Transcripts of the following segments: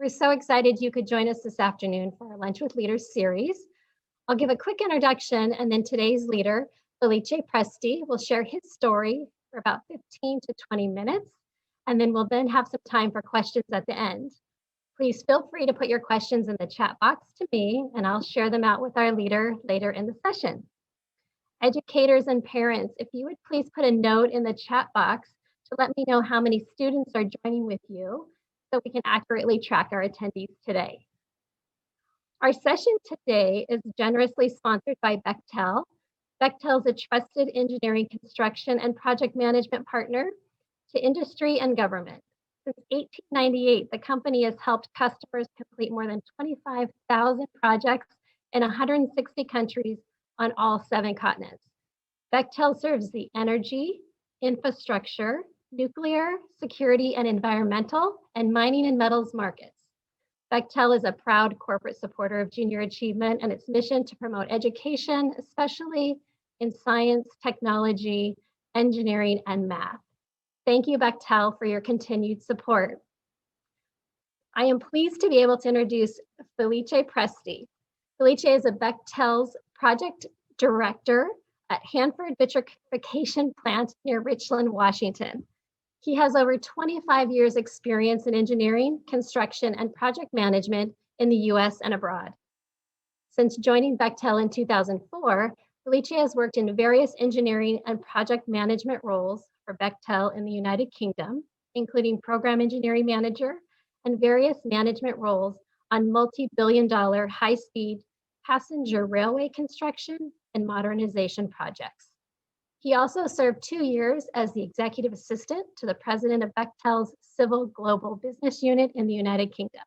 We're so excited you could join us this afternoon for our Lunch with Leaders series. I'll give a quick introduction, and then today's leader, Felice Presti, will share his story for about 15 to 20 minutes, and then we'll have some time for questions at the end. Please feel free to put your questions in the chat box to me, and I'll share them out with our leader later in the session. Educators and parents, if you would please put a note in the chat box to let me know how many students are joining with you so we can accurately track our attendees today. Our session today is generously sponsored by Bechtel. Bechtel is a trusted engineering, construction, and project management partner to industry and government. Since 1898, the company has helped customers complete more than 25,000 projects in 160 countries on all 7 continents. Bechtel serves the energy, infrastructure, nuclear, security and environmental, and mining and metals markets. Bechtel is a proud corporate supporter of junior achievement and its mission to promote education, especially in science, technology, engineering, and math. Thank you, Bechtel, for your continued support. I am pleased to be able to introduce Felice Presti. Felice is a Bechtel's project director at Hanford Vitrification Plant near Richland, Washington. He has over 25 years experience in engineering, construction, and project management in the US and abroad. Since joining Bechtel in 2004, Felice has worked in various engineering and project management roles for Bechtel in the United Kingdom, including program engineering manager and various management roles on multi-billion-dollar high-speed passenger railway construction and modernization projects. He also served 2 years as the executive assistant to the president of Bechtel's Civil Global Business Unit in the United Kingdom.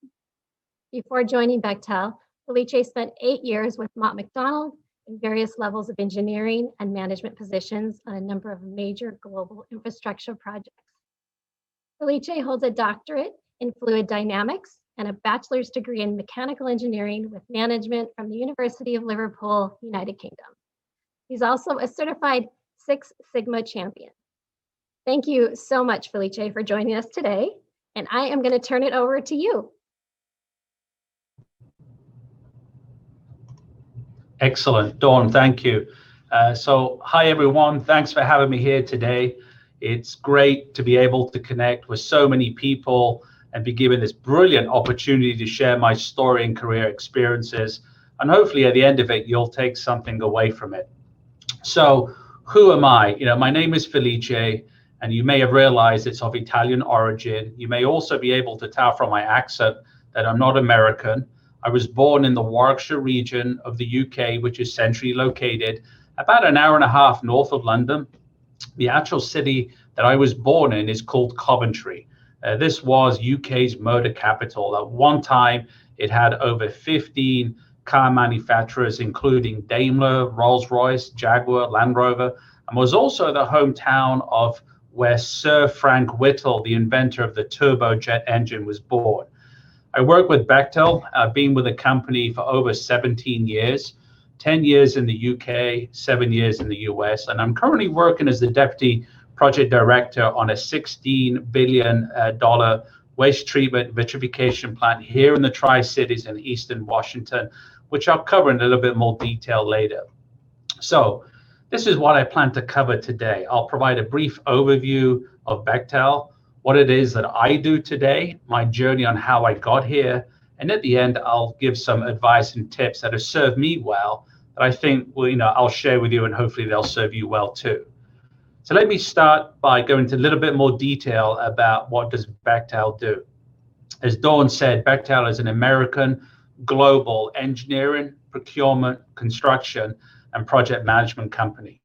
Before joining Bechtel, Felice spent 8 years with Mott MacDonald in various levels of engineering and management positions on a number of major global infrastructure projects. Felice holds a doctorate in fluid dynamics and a bachelor's degree in mechanical engineering with management from the University of Liverpool, United Kingdom. He's also a certified Six Sigma champion. Thank you so much, Felice, for joining us today. And I am going to turn it over to you. Excellent, Dawn, thank you. Hi everyone, thanks for having me here today. It's great to be able to connect with so many people and be given this brilliant opportunity to share my story and career experiences. And hopefully at the end of it, you'll take something away from it. So who am I? My name is Felice, and you may have realized it's of Italian origin. You may also be able to tell from my accent that I'm not American. I was born in the Warwickshire region of the UK, which is centrally located about an hour and a half north of London. The actual city that I was born in is called Coventry. This was UK's motor capital. At one time, it had over 15 car manufacturers, including Daimler, Rolls-Royce, Jaguar, Land Rover, and was also the hometown of where Sir Frank Whittle, the inventor of the turbojet engine, was born. I work with Bechtel. I've been with the company for over 17 years, 10 years in the UK, 7 years in the US, and I'm currently working as the Deputy Project Director on a $16 billion waste treatment vitrification plant here in the Tri-Cities in Eastern Washington, which I'll cover in a little bit more detail later. So this is what I plan to cover today. I'll provide a brief overview of Bechtel, what it is that I do today, my journey on how I got here, and at the end, I'll give some advice and tips that have served me well that I think I'll share with you, and hopefully they'll serve you well too. So let me start by going into a little bit more detail about what does Bechtel do. As Dawn said, Bechtel is an American global engineering, procurement, construction, and project management company.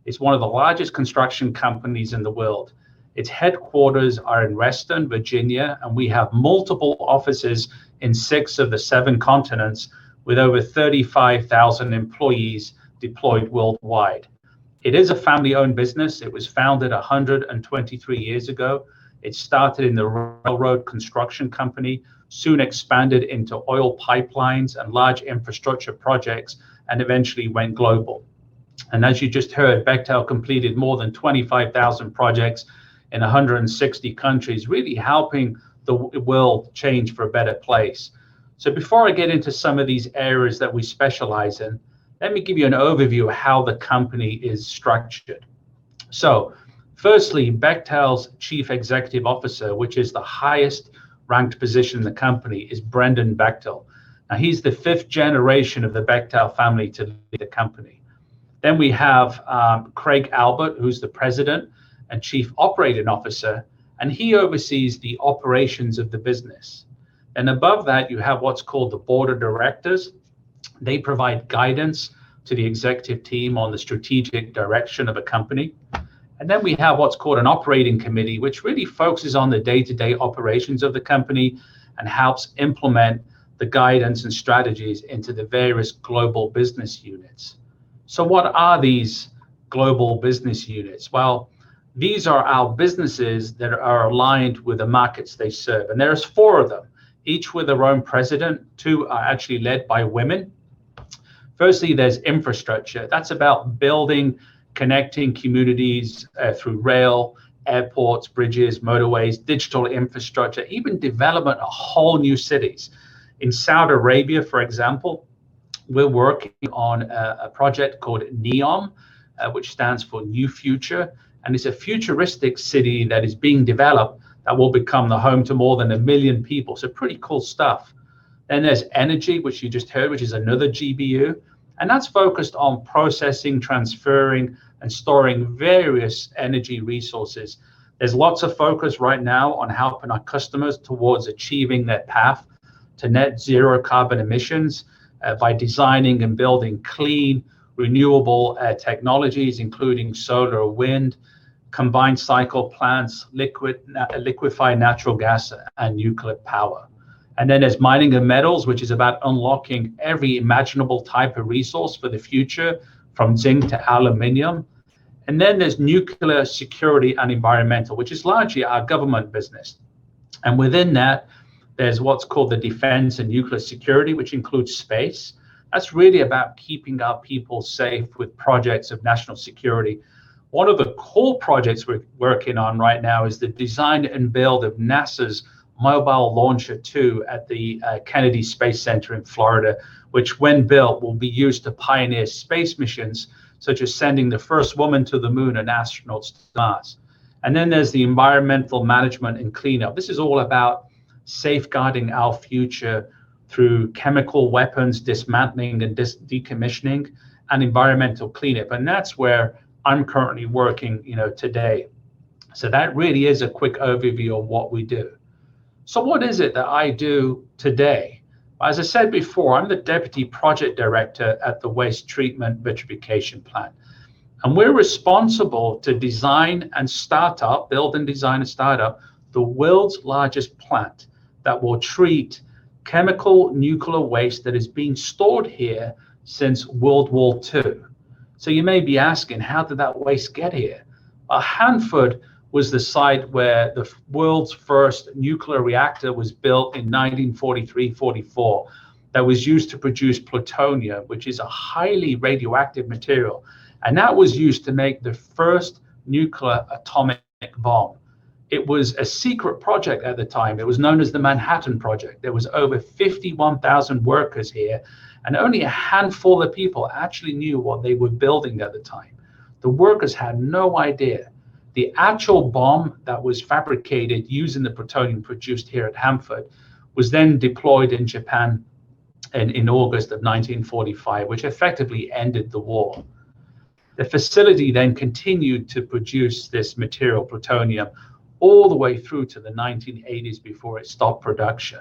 It's one of the largest construction companies in the world. Its headquarters are in Reston, Virginia, and we have multiple offices in 6 of the 7 continents with over 35,000 employees deployed worldwide. It is a family-owned business. It was founded 123 years ago. It started in the railroad construction company, soon expanded into oil pipelines and large infrastructure projects, and eventually went global. And as you just heard, Bechtel completed more than 25,000 projects in 160 countries, really helping the world change for a better place. So before I get into some of these areas that we specialize in, let me give you an overview of how the company is structured. So firstly, Bechtel's Chief Executive Officer, which is the highest ranked position in the company, is Brendan Bechtel. Now, he's the 5th generation of the Bechtel family to lead the company. Then we have Craig Albert, who's the President and Chief Operating Officer, and he oversees the operations of the business. And above that, you have what's called the Board of Directors. They provide guidance to the executive team on the strategic direction of a company. And then we have what's called an operating committee, which really focuses on the day-to-day operations of the company and helps implement the guidance and strategies into the various global business units. So what are these global business units? Well, these are our businesses that are aligned with the markets they serve. And there's 4 of them, each with their own president. 2 are actually led by women. Firstly, there's infrastructure. That's about building, connecting communities through rail, airports, bridges, motorways, digital infrastructure, even development of whole new cities. In Saudi Arabia, for example, we're working on a project called NEOM, which stands for New Future. And it's a futuristic city that is being developed that will become the home to more than 1 million people. So pretty cool stuff. Then there's energy, which you just heard, which is another GBU. And that's focused on processing, transferring, and storing various energy resources. There's lots of focus right now on helping our customers towards achieving their path to net zero carbon emissions by designing and building clean, renewable technologies, including solar, wind, combined cycle plants, liquefied natural gas, and nuclear power. And then there's mining and metals, which is about unlocking every imaginable type of resource for the future, from zinc to aluminium. And then there's nuclear security and environmental, which is largely our government business. And within that, there's what's called the defense and nuclear security, which includes space. That's really about keeping our people safe with projects of national security. One of the core projects we're working on right now is the design and build of NASA's Mobile Launcher 2 at the Kennedy Space Center in Florida, which when built will be used to pioneer space missions, such as sending the first woman to the moon and astronauts to Mars. And then there's the environmental management and cleanup. This is all about safeguarding our future through chemical weapons dismantling and decommissioning and environmental cleanup. And that's where I'm currently working, today. So that really is a quick overview of what we do. So what is it that I do today? As I said before, I'm the Deputy Project Director at the Waste Treatment Vitrification Plant. And we're responsible to design and start up, build and design and start up the world's largest plant that will treat chemical nuclear waste that is being stored here since World War II. So you may be asking, how did that waste get here? Hanford was the site where the world's first nuclear reactor was built in 1943-44 that was used to produce plutonium, which is a highly radioactive material. And that was used to make the first nuclear atomic bomb. It was a secret project at the time. It was known as the Manhattan Project. There was over 51,000 workers here, and only a handful of people actually knew what they were building at the time. The workers had no idea. The actual bomb that was fabricated using the plutonium produced here at Hanford was then deployed in Japan in August of 1945, which effectively ended the war. The facility then continued to produce this material, plutonium, all the way through to the 1980s before it stopped production.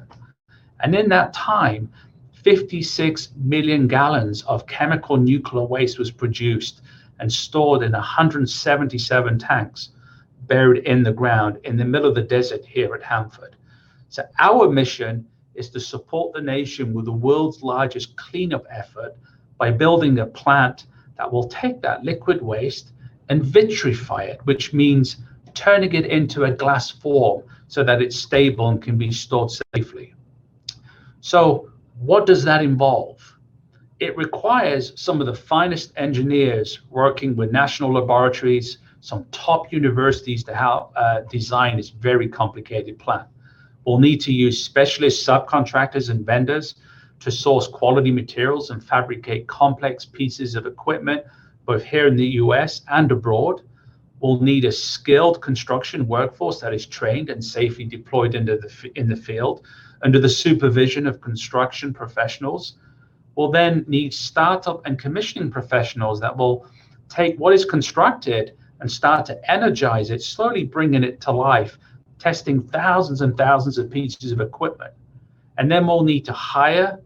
And in that time, 56 million gallons of chemical nuclear waste was produced and stored in 177 tanks buried in the ground in the middle of the desert here at Hanford. So our mission is to support the nation with the world's largest cleanup effort by building a plant that will take that liquid waste and vitrify it, which means turning it into a glass form so that it's stable and can be stored safely. So what does that involve? It requires some of the finest engineers working with national laboratories, some top universities to help design this very complicated plant. We'll need to use specialist subcontractors and vendors to source quality materials and fabricate complex pieces of equipment, both here in the US and abroad. We'll need a skilled construction workforce that is trained and safely deployed in the field under the supervision of construction professionals. We'll then need startup and commissioning professionals that will take what is constructed and start to energize it, slowly bringing it to life, testing thousands and thousands of pieces of equipment. And then we'll need to hire,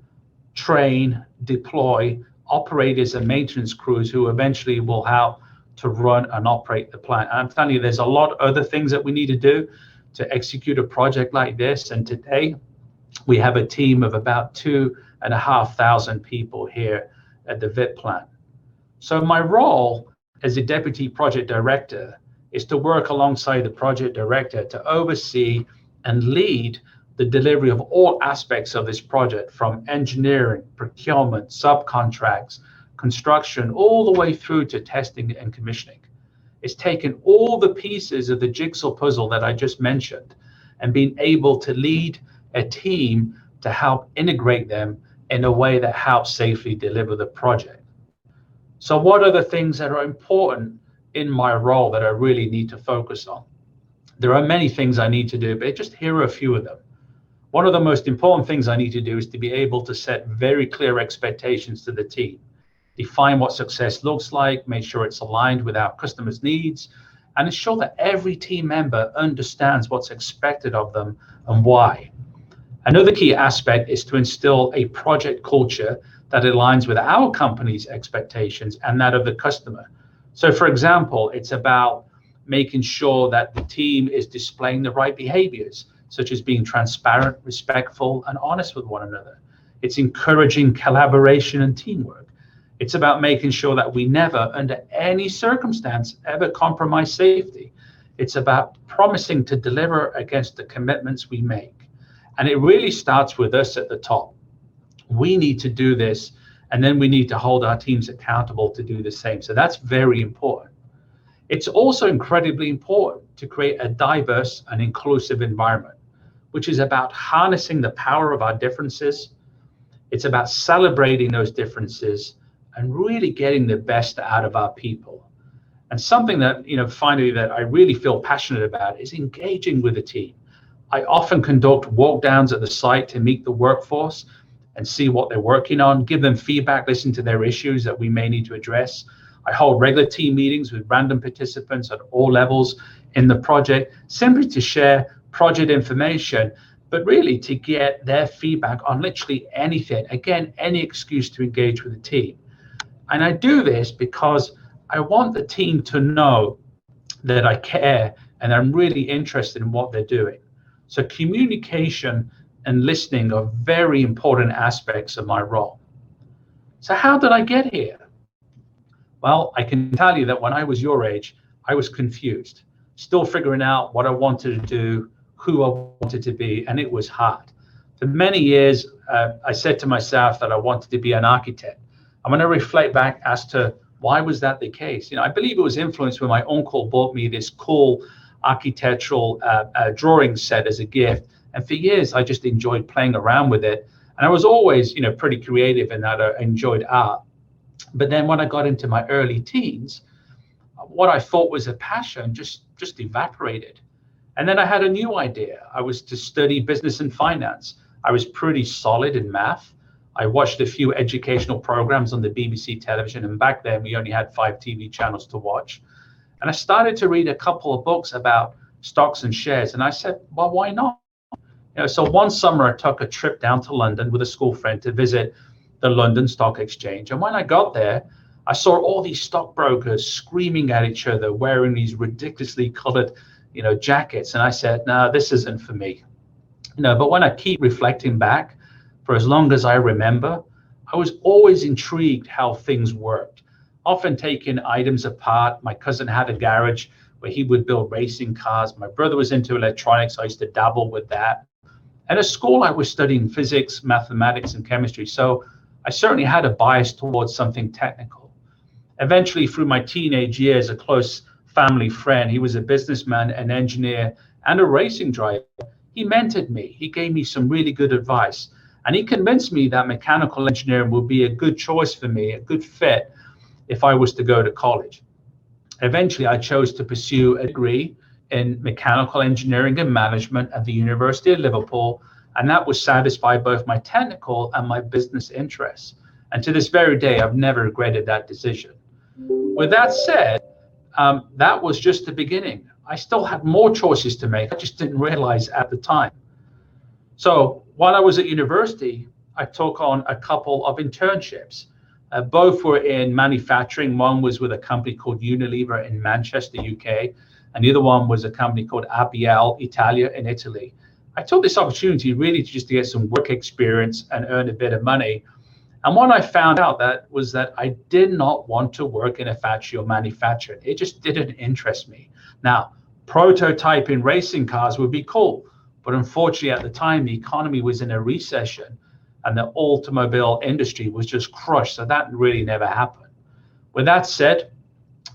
train, deploy operators and maintenance crews who eventually will help to run and operate the plant. And I'm telling you, there's a lot of other things that we need to do to execute a project like this. And today, we have a team of about 2,500 people here at the Vit plant. So my role as a deputy project director is to work alongside the project director to oversee and lead the delivery of all aspects of this project, from engineering, procurement, subcontracts, construction, all the way through to testing and commissioning. It's taken all the pieces of the jigsaw puzzle that I just mentioned and being able to lead a team to help integrate them in a way that helps safely deliver the project. So what are the things that are important in my role that I really need to focus on? There are many things I need to do, but just here are a few of them. One of the most important things I need to do is to be able to set very clear expectations to the team, define what success looks like, make sure it's aligned with our customers' needs, and ensure that every team member understands what's expected of them and why. Another key aspect is to instill a project culture that aligns with our company's expectations and that of the customer. So for example, it's about making sure that the team is displaying the right behaviors, such as being transparent, respectful, and honest with one another. It's encouraging collaboration and teamwork. It's about making sure that we never, under any circumstance, ever compromise safety. It's about promising to deliver against the commitments we make. And it really starts with us at the top. We need to do this, and then we need to hold our teams accountable to do the same. So that's very important. It's also incredibly important to create a diverse and inclusive environment, which is about harnessing the power of our differences. It's about celebrating those differences and really getting the best out of our people. And something that, finally, that I really feel passionate about is engaging with the team. I often conduct walk downs at the site to meet the workforce and see what they're working on, give them feedback, listen to their issues that we may need to address. I hold regular team meetings with random participants at all levels in the project, simply to share project information, but really to get their feedback on literally anything. Again, any excuse to engage with the team. And I do this because I want the team to know that I care and I'm really interested in what they're doing. So communication and listening are very important aspects of my role. So how did I get here? Well, I can tell you that when I was your age, I was confused, still figuring out what I wanted to do, who I wanted to be, and it was hard. For many years, I said to myself that I wanted to be an architect. I'm going to reflect back as to why was that the case. I believe it was influenced when my uncle bought me this cool architectural drawing set as a gift. And for years, I just enjoyed playing around with it. And I was always, pretty creative in that I enjoyed art. But then when I got into my early teens, what I thought was a passion just evaporated. And then I had a new idea. I was to study business and finance. I was pretty solid in math. I watched a few educational programs on the BBC television. And back then, we only had 5 TV channels to watch. And I started to read a couple of books about stocks and shares. And I said, well, why not? So one summer, I took a trip down to London with a school friend to visit the London Stock Exchange. And when I got there, I saw all these stockbrokers screaming at each other, wearing these ridiculously colored, jackets. And I said, no, this isn't for me. But when I keep reflecting back, for as long as I remember, I was always intrigued how things worked, often taking items apart. My cousin had a garage where he would build racing cars. My brother was into electronics. I used to dabble with that. And at school, I was studying physics, mathematics, and chemistry. So I certainly had a bias towards something technical. Eventually, through my teenage years, a close family friend, he was a businessman, an engineer, and a racing driver. He mentored me. He gave me some really good advice. And he convinced me that mechanical engineering would be a good choice for me, a good fit if I was to go to college. Eventually, I chose to pursue a degree in mechanical engineering and management at the University of Liverpool, and that would satisfy both my technical and my business interests. And to this very day, I've never regretted that decision. With that said, that was just the beginning. I still had more choices to make. I just didn't realize at the time. So while I was at university, I took on a couple of internships. Both were in manufacturing. One was with a company called Unilever in Manchester, UK, and the other one was a company called ABL Italia in Italy. I took this opportunity really just to get some work experience and earn a bit of money. And what I found out was that I did not want to work in a factory or manufacturing. It just didn't interest me. Now, prototyping racing cars would be cool, but unfortunately at the time the economy was in a recession and the automobile industry was just crushed, so that really never happened. With that said,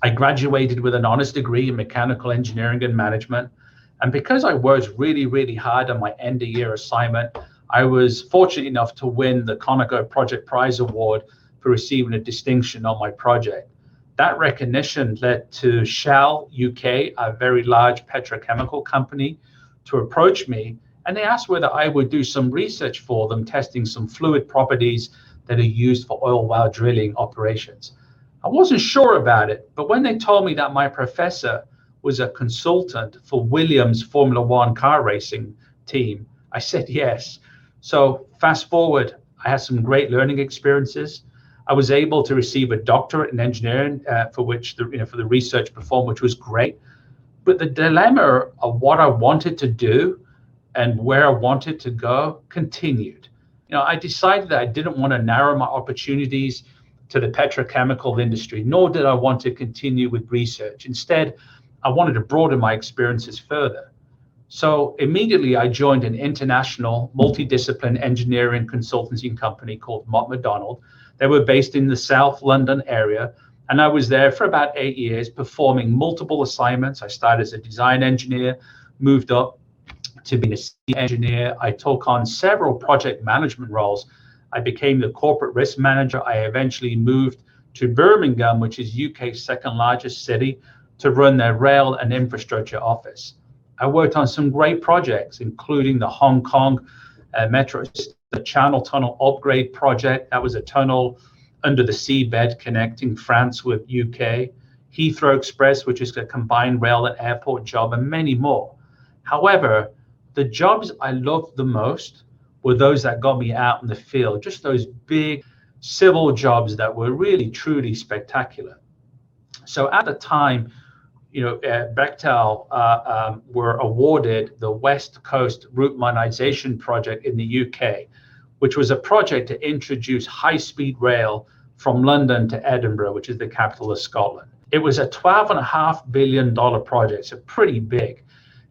I graduated with an honors degree in mechanical engineering and management, and because I worked really, really hard on my end-of-year assignment, I was fortunate enough to win the Conoco Project Prize Award for receiving a distinction on my project. That recognition led to Shell UK, a very large petrochemical company, to approach me, and they asked whether I would do some research for them, testing some fluid properties that are used for oil well drilling operations. I wasn't sure about it, but when they told me that my professor was a consultant for Williams Formula One car racing team, I said yes. So fast forward, I had some great learning experiences. I was able to receive a doctorate in engineering for the research performed, which was great. But the dilemma of what I wanted to do and where I wanted to go continued. I decided that I didn't want to narrow my opportunities to the petrochemical industry, nor did I want to continue with research. Instead, I wanted to broaden my experiences further. So immediately I joined an international multidiscipline engineering consultancy company called Mott MacDonald. They were based in the South London area, and I was there for about 8 years performing multiple assignments. I started as a design engineer, moved up to being a senior engineer. I took on several project management roles. I became the corporate risk manager. I eventually moved to Birmingham, which is UK's second largest city, to run their rail and infrastructure office. I worked on some great projects, including the Hong Kong Metro, the Channel Tunnel upgrade project. That was a tunnel under the seabed connecting France with UK. Heathrow Express, which is a combined rail and airport job, and many more. However, the jobs I loved the most were those that got me out in the field, just those big civil jobs that were really, truly spectacular. So at the time, Bechtel were awarded the West Coast Route Modernisation Project in the UK, which was a project to introduce high-speed rail from London to Edinburgh, which is the capital of Scotland. It was a $12.5 billion project, so pretty big.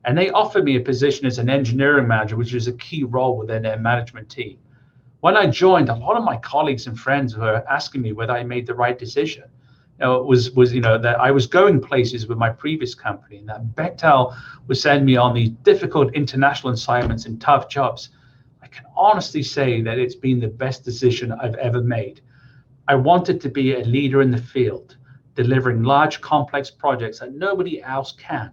And they offered me a position as an engineering manager, which was a key role within their management team. When I joined, a lot of my colleagues and friends were asking me whether I made the right decision. It was that I was going places with my previous company, and that Bechtel was sending me on these difficult international assignments and tough jobs. I can honestly say that it's been the best decision I've ever made. I wanted to be a leader in the field, delivering large, complex projects that nobody else can,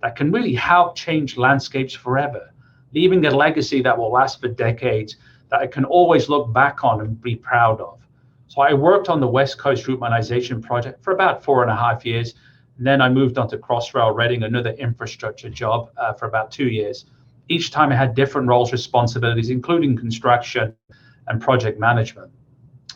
that can really help change landscapes forever, leaving a legacy that will last for decades, that I can always look back on and be proud of. So I worked on the West Coast Route Modernisation project for about 4.5 years. And then I moved on to Crossrail Reading, another infrastructure job for about 2 years. Each time I had different roles, responsibilities, including construction and project management.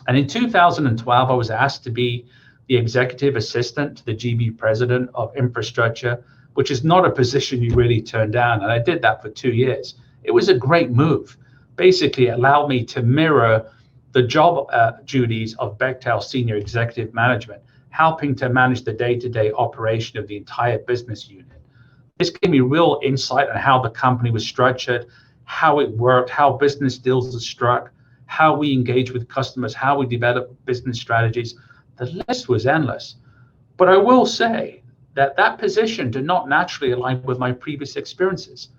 And in 2012, I was asked to be the executive assistant to the GB president of infrastructure, which is not a position you really turn down. And I did that for 2 years. It was a great move. Basically, it allowed me to mirror the job duties of Bechtel Senior Executive Management, helping to manage the day-to-day operation of the entire business unit. This gave me real insight on how the company was structured, how it worked, how business deals are struck, how we engage with customers, how we develop business strategies. The list was endless. But I will say that position did not naturally align with my previous experiences.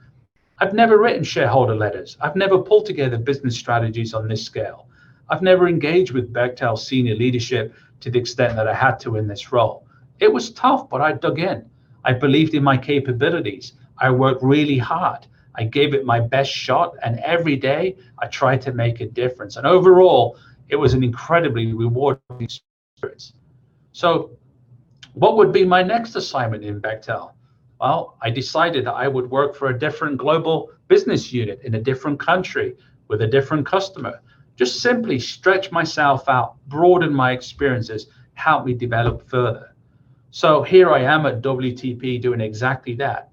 I've never written shareholder letters. I've never pulled together business strategies on this scale. I've never engaged with Bechtel senior leadership to the extent that I had to in this role. It was tough, but I dug in. I believed in my capabilities. I worked really hard. I gave it my best shot, and every day I tried to make a difference. And overall, it was an incredibly rewarding experience. So, what would be my next assignment in Bechtel? Well, I decided that I would work for a different global business unit in a different country with a different customer. Just simply stretch myself out, broaden my experiences, help me develop further. So here I am at WTP doing exactly that.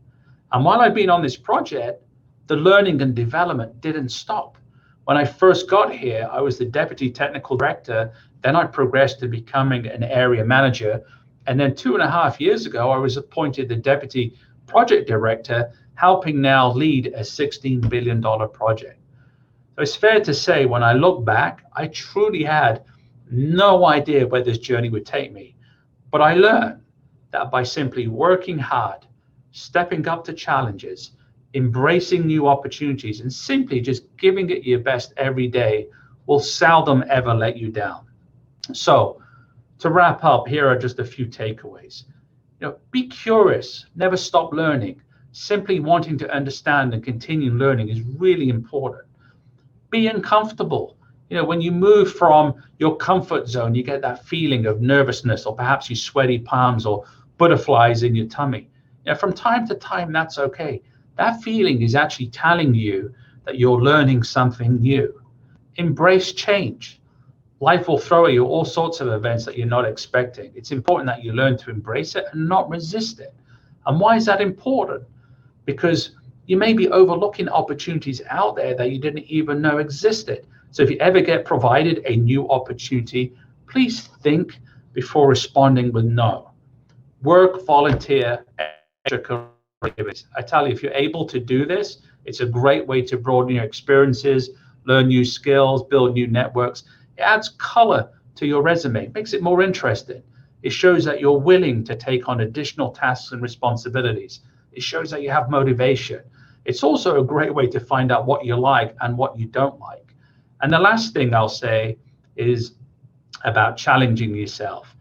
And while I've been on this project, the learning and development didn't stop. When I first got here, I was the Deputy Technical Director. Then I progressed to becoming an area manager. And then 2.5 years ago, I was appointed the Deputy Project Director, helping now lead a $16 billion project. So it's fair to say, when I look back, I truly had no idea where this journey would take me. But I learned that by simply working hard, stepping up to challenges, embracing new opportunities, and simply just giving it your best every day will seldom ever let you down. So, to wrap up, here are just a few takeaways. Be curious, never stop learning. Simply wanting to understand and continue learning is really important. Be uncomfortable. When you move from your comfort zone, you get that feeling of nervousness, or perhaps you sweaty palms or butterflies in your tummy. From time to time, that's okay. That feeling is actually telling you that you're learning something new. Embrace change. Life will throw at you all sorts of events that you're not expecting. It's important that you learn to embrace it and not resist it. And why is that important? Because you may be overlooking opportunities out there that you didn't even know existed. So if you ever get provided a new opportunity, please think before responding with no. Work, volunteer, extracurriculars. I tell you, if you're able to do this, it's a great way to broaden your experiences, learn new skills, build new networks. It adds color to your resume, makes it more interesting. It shows that you're willing to take on additional tasks and responsibilities. It shows that you have motivation. It's also a great way to find out what you like and what you don't like. And the last thing I'll say is about challenging yourself.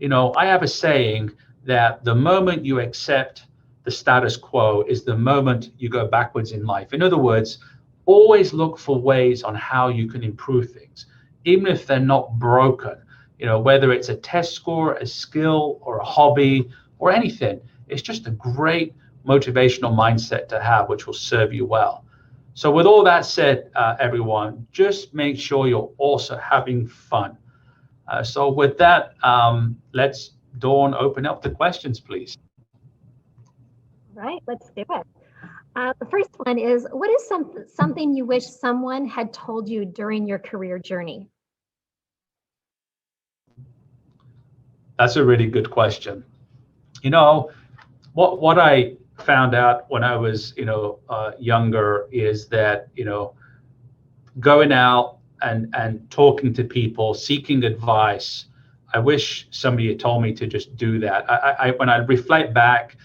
I have a saying that the moment you accept the status quo is the moment you go backwards in life. In other words, always look for ways on how you can improve things, even if they're not broken. Whether it's a test score, a skill, or a hobby, or anything, it's just a great motivational mindset to have, which will serve you well. So with all that said, everyone, just make sure you're also having fun. So with that, let's, Dawn, open up the questions, please. All right, let's do it. The first one is, what is something you wish someone had told you during your career journey? That's a really good question. What I found out when I was, younger is that, going out and talking to people, seeking advice, I wish somebody had told me to just do that. When I reflect back,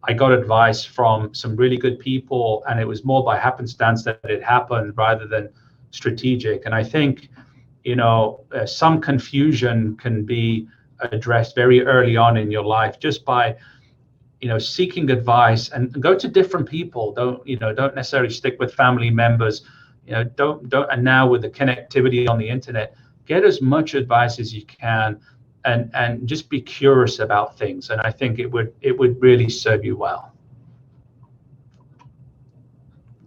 I got advice from some really good people, and it was more by happenstance that it happened rather than strategic. And I think, some confusion can be addressed very early on in your life just by, seeking advice, and go to different people. Don't necessarily stick with family members. Don't. And now with the connectivity on the internet, get as much advice as you can, and just be curious about things. And I think it would really serve you well.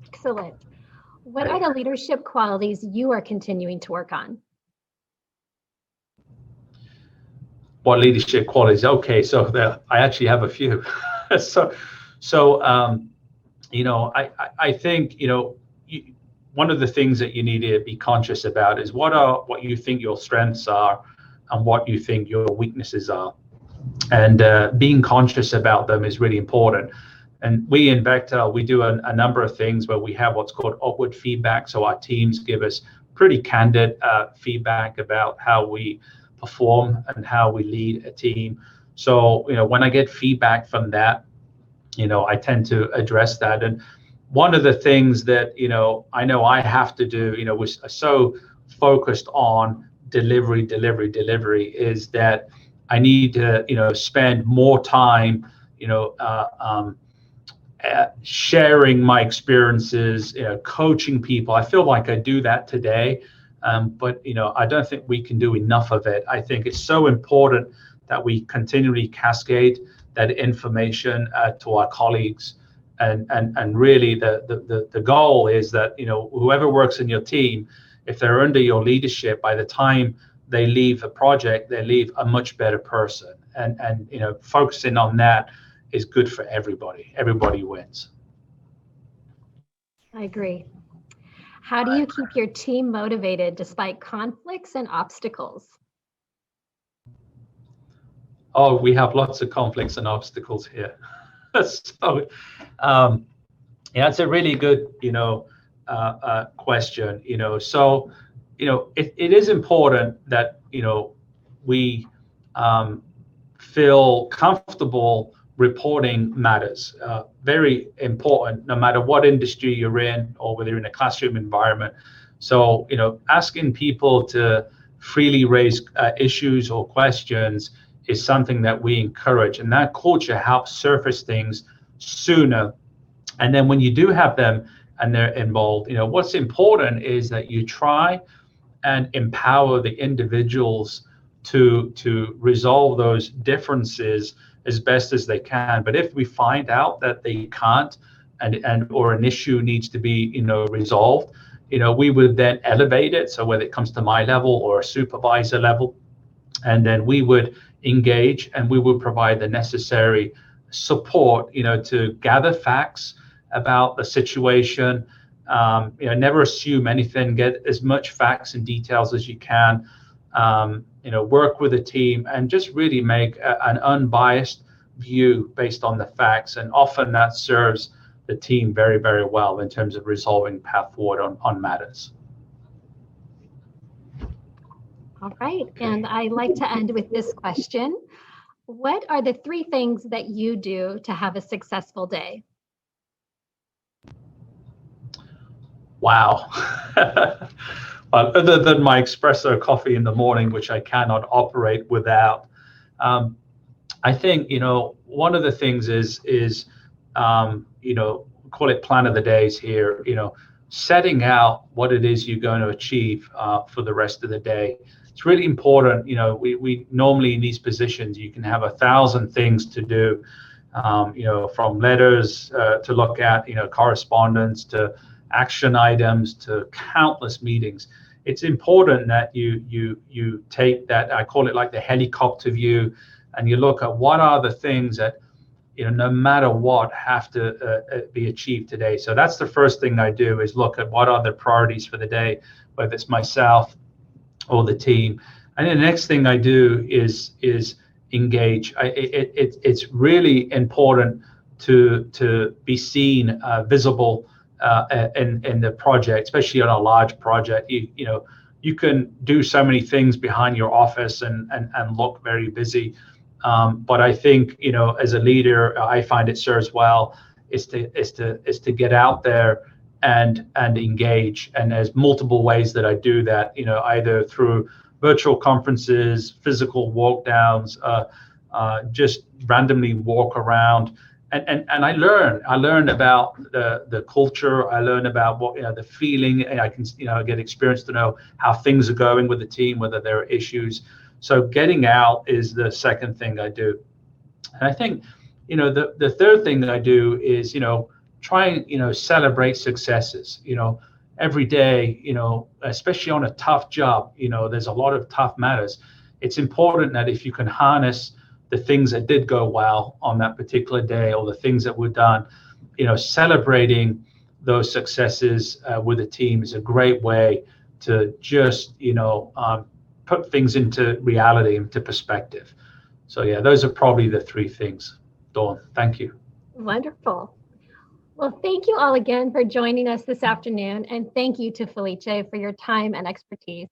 Excellent. What are the leadership qualities you are continuing to work on? What leadership qualities? Okay, so I actually have a few. I think one of the things that you need to be conscious about is what you think your strengths are and what you think your weaknesses are, and being conscious about them is really important. And we in Bechtel, we do a number of things where we have what's called upward feedback. So our teams give us pretty candid feedback about how we perform and how we lead a team. So when I get feedback from that, I tend to address that. And one of the things that, I know I have to do, was so focused on delivery, is that I need to, spend more time, sharing my experiences, coaching people. I feel like I do that today, but I don't think we can do enough of it. I think it's so important that we continually cascade that information to our colleagues, and really the goal is that whoever works in your team, if they're under your leadership, by the time they leave a project, they leave a much better person, and focusing on that is good for everybody. Everybody wins. I agree. How do you keep your team motivated despite conflicts and obstacles? Oh, we have lots of conflicts and obstacles here. So, yeah, it's a really good, question. So, it is important that we feel comfortable reporting matters. Very important, no matter what industry you're in or whether you're in a classroom environment. So, asking people to freely raise issues or questions is something that we encourage, and that culture helps surface things sooner. And then when you do have them and they're involved, what's important is that you try and empower the individuals to resolve those differences as best as they can. But if we find out that they can't, and or an issue needs to be resolved, we would then elevate it. So whether it comes to my level or a supervisor level, and then we would engage and we would provide the necessary support to gather facts about the situation. Never assume anything. Get as much facts and details as you can. Work with a team and just really make an unbiased view based on the facts. And often that serves the team very, very well in terms of resolving path forward on matters. All right, and I like to end with this question. What are the 3 things that you do to have a successful day? Wow. Well, other than my espresso coffee in the morning, which I cannot operate without, I think one of the things is call it plan of the days here. Setting out what it is you're going to achieve for the rest of the day. It's really important. We normally in these positions you can have 1,000 things to do. From letters to look at, correspondence to action items to countless meetings. It's important that you take that, I call it like the helicopter view, and you look at what are the things that no matter what have to be achieved today. So that's the first thing I do, is look at what are the priorities for the day, whether it's myself or the team. And then the next thing I do is engage. It's really important to be seen, visible in the project, especially on a large project. You can do so many things behind your office and look very busy. But I think as a leader, I find it serves well is to get out there and engage. And there's multiple ways that I do that. Either through virtual conferences, physical walk downs, just randomly walk around. And I learn about the culture. I learn about what the feeling, and I can get experience to know how things are going with the team, whether there are issues. So getting out is the second thing I do. And I think the third thing that I do is try and celebrate successes. Every day, especially on a tough job, there's a lot of tough matters. It's important that if you can harness the things that did go well on that particular day, or the things that were done, celebrating those successes with a team is a great way to just, put things into reality, into perspective. So yeah, those are probably the 3 things. Dawn, thank you. Wonderful. Well, thank you all again for joining us this afternoon, and thank you to Felice for your time and expertise.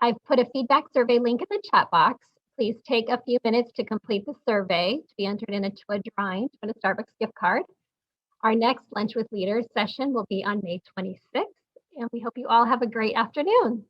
I've put a feedback survey link in the chat box. Please take a few minutes to complete the survey to be entered into a drawing to win a Starbucks gift card. Our next Lunch with Leaders session will be on May 26th, and we hope you all have a great afternoon.